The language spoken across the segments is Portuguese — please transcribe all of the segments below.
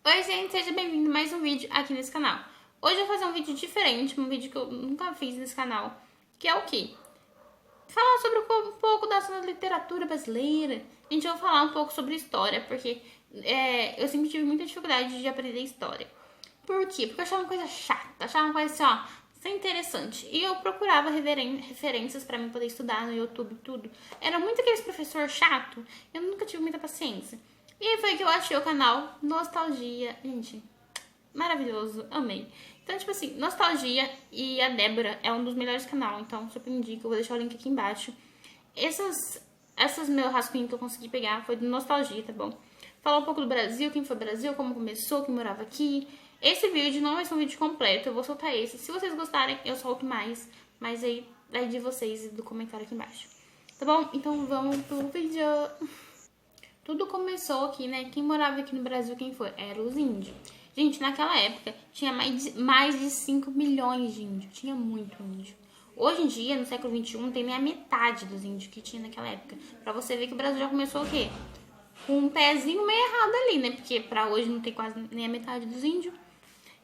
Oi gente, seja bem-vindo a mais um vídeo aqui nesse canal. Hoje eu vou fazer um vídeo diferente, um vídeo que eu nunca fiz nesse canal, que é o quê? Falar sobre um pouco da nossa literatura brasileira. Gente, eu vou falar um pouco sobre história, porque eu sempre tive muita dificuldade de aprender história. Por quê? Porque eu achava uma coisa chata, achava uma coisa assim, ó, sem interessante. E eu procurava referências pra mim poder estudar no YouTube e tudo. Era muito aqueles professor chato, eu nunca tive muita paciência. E aí foi que eu achei o canal Nostalgia. Gente, maravilhoso, amei. Então, tipo assim, Nostalgia e a Débora é um dos melhores canais, então super indico, eu vou deixar o link aqui embaixo. Essas meu rascunho que eu consegui pegar foi do Nostalgia, tá bom? Falar um pouco do Brasil, quem foi o Brasil, como começou, quem morava aqui. Esse vídeo não vai ser um vídeo completo, eu vou soltar esse. Se vocês gostarem, eu solto mais, mas aí é de vocês e do comentário aqui embaixo. Tá bom? Então vamos pro vídeo. Tudo começou aqui, né? Quem morava aqui no Brasil, quem foi? Era os índios. Gente, naquela época, tinha mais de 5 milhões de índios. Tinha muito índio. Hoje em dia, no século XXI, não tem nem a metade dos índios que tinha naquela época. Pra você ver que o Brasil já começou o quê? Com um pezinho meio errado ali, né? Porque pra hoje não tem quase nem a metade dos índios.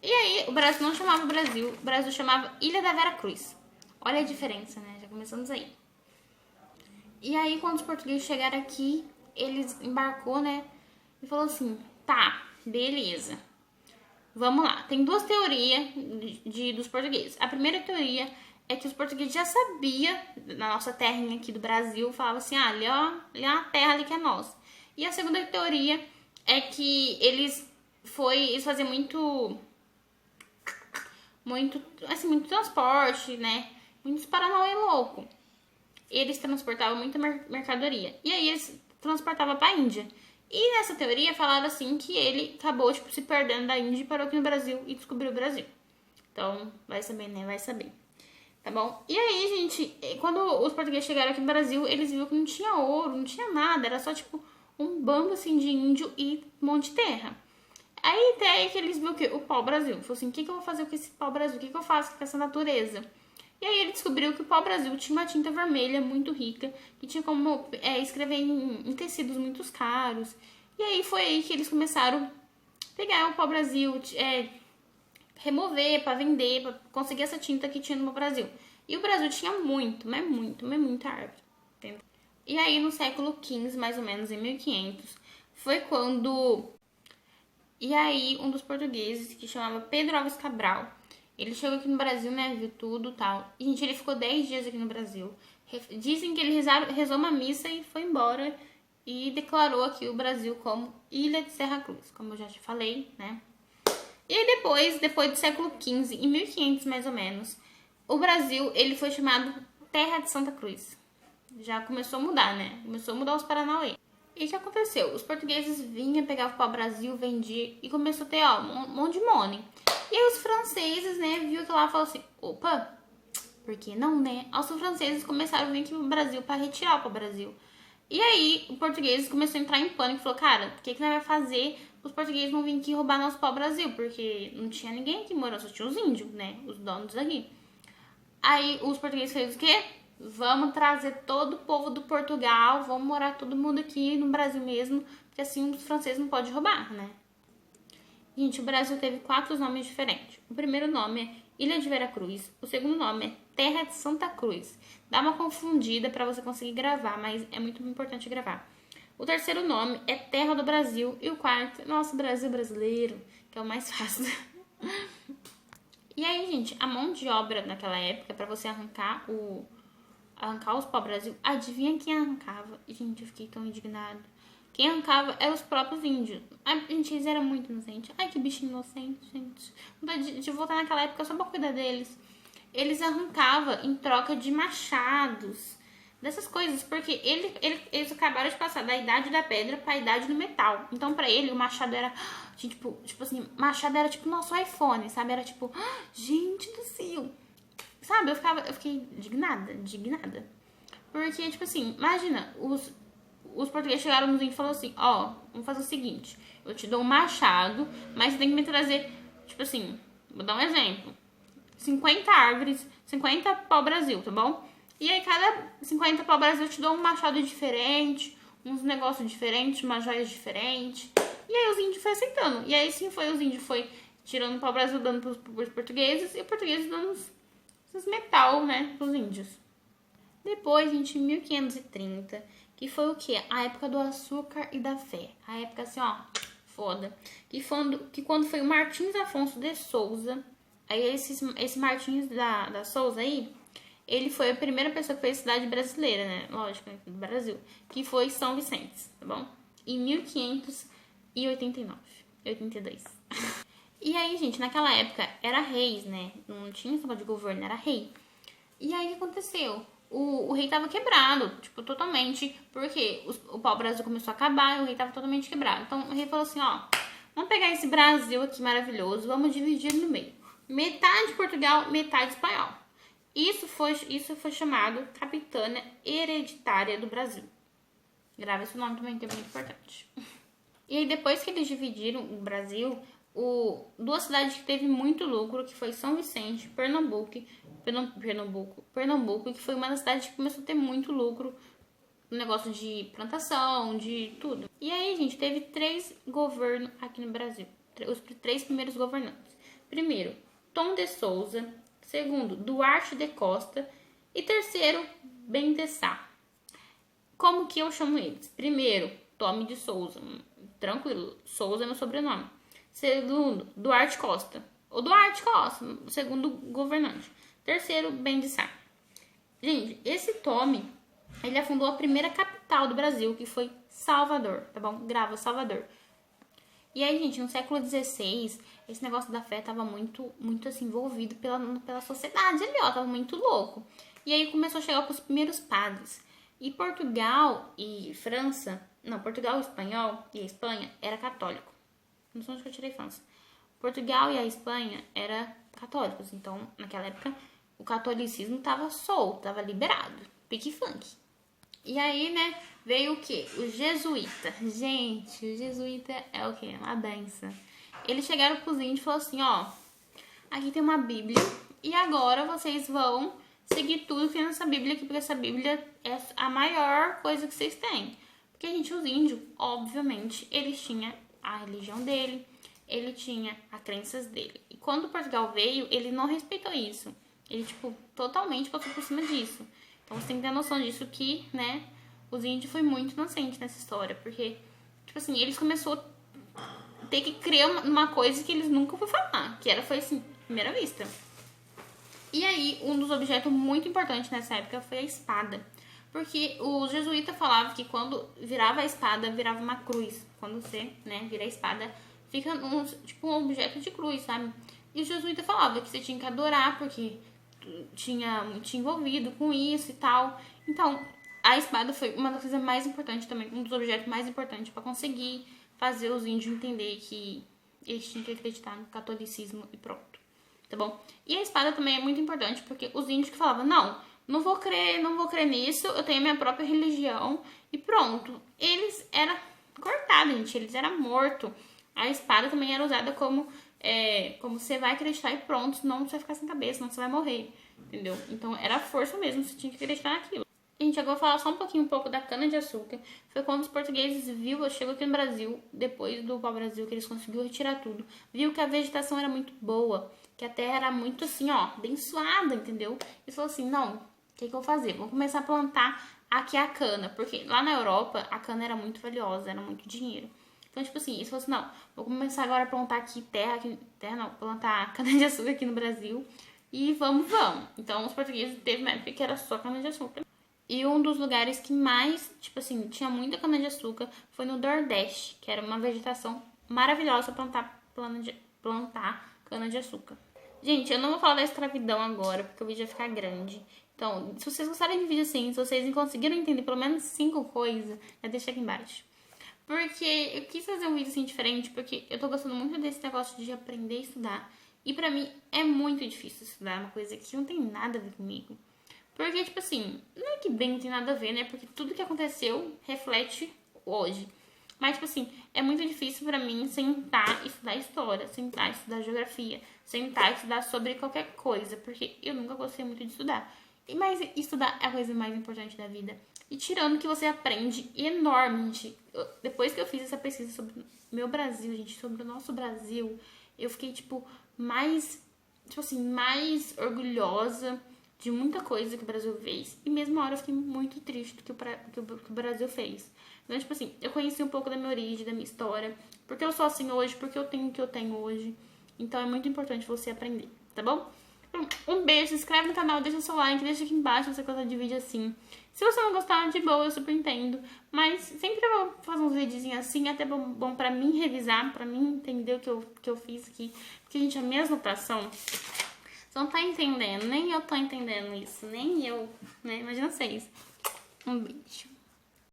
E aí, o Brasil não chamava Brasil. O Brasil chamava Ilha da Vera Cruz. Olha a diferença, né? Já começamos aí. E aí, quando os portugueses chegaram aqui, eles embarcou, né? E falou assim, tá, beleza. Vamos lá. Tem duas teorias dos portugueses. A primeira teoria é que os portugueses já sabiam, na nossa terrinha aqui do Brasil, falava assim, ah, ali é uma terra ali que é nossa. E a segunda teoria é que eles faziam muito transporte, né? Muitos paranauê louco. Eles transportavam muita mercadoria. E aí eles transportavam para a Índia. E nessa teoria falaram assim que ele acabou tipo, se perdendo da Índia e parou aqui no Brasil e descobriu o Brasil. Então, vai saber, né? Vai saber. Tá bom? E aí, gente, quando os portugueses chegaram aqui no Brasil, eles viram que não tinha ouro, não tinha nada. Era só, tipo, um bando, assim, de índio e um monte de terra. Aí, até aí que eles viram que o pau-brasil. Falou assim, o que eu vou fazer com esse pau-brasil? O que eu faço com essa natureza? E aí ele descobriu que o pau-brasil tinha uma tinta vermelha muito rica, que tinha como escrever em tecidos muito caros. E aí foi aí que eles começaram a pegar o pau-brasil, remover para vender, para conseguir essa tinta que tinha no Brasil. E o Brasil tinha muita árvore. Entendeu? E aí no século XV, mais ou menos, em 1500, foi quando... E aí um dos portugueses, que chamava Pedro Álvares Cabral, ele chegou aqui no Brasil, né, viu tudo e tal. E, gente, ele ficou 10 dias aqui no Brasil. Dizem que ele rezou uma missa e foi embora. E declarou aqui o Brasil como Ilha de Serra Cruz, como eu já te falei, né. E aí depois do século XV, em 1500 mais ou menos, o Brasil, ele foi chamado Terra de Santa Cruz. Já começou a mudar, né, começou a mudar os Paranauê. E o que aconteceu? Os portugueses vinham, pegavam o pau-brasil, vendiam e começou a ter, ó, um monte de money. E aí os franceses, né, viu aquilo lá e falou assim, opa, por que não, né? Aí os franceses começaram a vir aqui pro Brasil para retirar o pau-brasil. E aí o português começou a entrar em pânico e falou, cara, o que nós vai fazer? Os portugueses vão vir aqui roubar nosso pau-brasil, porque não tinha ninguém aqui morando, só tinha os índios, né, os donos aqui. Aí os portugueses fez o quê? Vamos trazer todo o povo do Portugal, vamos morar todo mundo aqui no Brasil mesmo, porque assim os franceses não podem roubar, né? Gente, o Brasil teve 4 nomes diferentes. O primeiro nome é Ilha de Vera Cruz, o segundo nome é Terra de Santa Cruz. Dá uma confundida para você conseguir gravar, mas é muito importante gravar. O terceiro nome é Terra do Brasil e o quarto, nosso Brasil brasileiro, que é o mais fácil. E aí, gente, a mão de obra naquela época para você arrancar os pau-brasil, adivinha quem arrancava? Gente, eu fiquei tão indignada. Quem arrancava eram os próprios índios. Ai, gente, eles eram muito inocentes. Ai, que bicho inocente, gente. Vontade de voltar naquela época só pra cuidar deles. Eles arrancavam em troca de machados, dessas coisas, porque eles acabaram de passar da idade da pedra pra idade do metal. Então, pra ele, o machado era... Tipo assim, machado era tipo nosso iPhone, sabe? Era tipo, gente do céu. Sabe, eu fiquei indignada. Porque, tipo assim, imagina, os portugueses chegaram nos índios e falaram assim, ó, vamos fazer o seguinte, eu te dou um machado, mas você tem que me trazer, tipo assim, vou dar um exemplo, 50 árvores, 50 pau-brasil, tá bom? E aí cada 50 pau-brasil eu te dou um machado diferente, uns negócios diferentes, umas joias diferentes. E aí os índios foi aceitando. E aí sim foi, os índios foi tirando o pau-brasil, dando pros portugueses, e os portugueses dando os metal, né, pros índios. Depois, gente, em 1530, que foi o quê? A época do açúcar e da fé. A época assim, ó, foda. Que quando foi o Martins Afonso de Souza, aí esse Martins da Souza aí, ele foi a primeira pessoa que fez cidade brasileira, né? Lógico, né? Do Brasil. Que foi São Vicente, tá bom? Em 1589, 82. E aí, gente, naquela época era reis, né? Não tinha esse negócio de governo, era rei. E aí, o que aconteceu? O rei tava quebrado, tipo, totalmente. Porque o pau-brasil começou a acabar e o rei tava totalmente quebrado. Então, o rei falou assim, ó, vamos pegar esse Brasil aqui maravilhoso, vamos dividir no meio. Metade Portugal, metade espanhol. Isso foi chamado Capitânia Hereditária do Brasil. Grava esse nome também, que é muito importante. E aí, depois que eles dividiram o Brasil, duas cidades que teve muito lucro, que foi São Vicente, Pernambuco, que foi uma das cidades que começou a ter muito lucro no negócio de plantação, de tudo. E aí, gente, teve 3 governos aqui no Brasil. Os 3 primeiros governantes. Primeiro, Tom de Souza. Segundo, Duarte de Costa. E terceiro, Ben de Sá. Como que eu chamo eles? Primeiro, Tome de Souza. Tranquilo, Souza é meu sobrenome. Segundo, Duarte Costa. O Duarte Costa, o segundo governante. Terceiro, Ben de Sá. Gente, esse Tome, ele afundou a primeira capital do Brasil, que foi Salvador, tá bom? Grava, Salvador. E aí, gente, no século XVI, esse negócio da fé tava muito assim, envolvido pela sociedade ali, ó, tava muito louco. E aí começou a chegar os primeiros padres. E Portugal e França, não, Portugal, Espanhol e a Espanha era católico. Não sei onde que eu tirei França. Portugal e a Espanha eram católicos, então naquela época o catolicismo tava solto, tava liberado, pique funk. E aí, né, veio o quê? O jesuíta. Gente, o jesuíta é o quê? Uma benção. Eles chegaram pros índios e falaram assim, ó, aqui tem uma Bíblia e agora vocês vão seguir tudo que tem nessa Bíblia aqui, porque essa Bíblia é a maior coisa que vocês têm. Porque, gente, os índios, obviamente, eles tinham a religião dele, ele tinha as crenças dele. E quando Portugal veio, ele não respeitou isso. Ele, tipo, totalmente passou por cima disso. Então, você tem que ter noção disso que, né, os índios foi muito inocente nessa história. Porque, tipo assim, eles começaram a ter que criar uma coisa que eles nunca foram falar. Que foi assim, primeira vista. E aí, um dos objetos muito importantes nessa época foi a espada. Porque o jesuíta falava que quando virava a espada, virava uma cruz. Quando você, né, vira a espada, fica tipo um objeto de cruz, sabe? E o jesuíta falava que você tinha que adorar, porque tinha envolvido com isso e tal. Então, a espada foi uma das coisas mais importantes também, um dos objetos mais importantes para conseguir fazer os índios entender que eles tinham que acreditar no catolicismo e pronto, tá bom? E a espada também é muito importante, porque os índios que falavam, não vou crer nisso, eu tenho a minha própria religião e pronto. Eles eram cortados, gente, eles eram mortos. A espada também era usada como você vai acreditar e pronto, senão você vai ficar sem cabeça, senão você vai morrer, entendeu? Então era força mesmo, você tinha que acreditar naquilo. Gente, agora eu vou falar só um pouco da cana-de-açúcar. Foi quando os portugueses chegou aqui no Brasil, depois do pau-brasil, que eles conseguiram retirar tudo. Viu que a vegetação era muito boa, que a terra era muito assim, ó, abençoada, entendeu? E falou assim, não, o que eu vou fazer? Vou começar a plantar aqui a cana, porque lá na Europa a cana era muito valiosa, era muito dinheiro. Então, tipo assim, eles falaram assim, não, vou começar agora a plantar aqui plantar cana-de-açúcar aqui no Brasil e vamos. Então, os portugueses teve uma época que era só cana-de-açúcar. E um dos lugares que mais, tipo assim, tinha muita cana-de-açúcar foi no Nordeste, que era uma vegetação maravilhosa para plantar cana-de-açúcar. Gente, eu não vou falar da escravidão agora, porque o vídeo vai ficar grande. Então, se vocês gostarem de vídeo assim, se vocês conseguiram entender pelo menos 5 coisas, já deixa aqui embaixo. Porque eu quis fazer um vídeo assim diferente, porque eu tô gostando muito desse negócio de aprender a estudar. E pra mim é muito difícil estudar uma coisa que não tem nada a ver comigo. Porque, tipo assim, não é que bem não tem nada a ver, né? Porque tudo que aconteceu reflete hoje. Mas, tipo assim, é muito difícil pra mim sentar e estudar história, sentar e estudar geografia, sentar e estudar sobre qualquer coisa. Porque eu nunca gostei muito de estudar. Mas estudar é a coisa mais importante da vida. e tirando que você aprende enorme, gente. Depois que eu fiz essa pesquisa sobre o meu Brasil, gente, sobre o nosso Brasil, eu fiquei, tipo, mais orgulhosa de muita coisa que o Brasil fez. E mesmo hora eu fiquei muito triste do que o Brasil fez. Então, tipo assim, eu conheci um pouco da minha origem, da minha história, porque eu sou assim hoje, porque eu tenho o que eu tenho hoje. Então é muito importante você aprender, tá bom? Um beijo, se inscreve no canal, deixa o seu like, deixa aqui embaixo se você gosta de vídeo assim. Se você não gostar, de boa, eu super entendo. Mas sempre eu vou fazer uns videozinhos assim, até bom pra mim revisar, pra mim entender o que eu fiz aqui. Porque, gente, a minha notação, você não tá entendendo, nem eu tô entendendo isso, nem eu, né? Imagina vocês. Um beijo.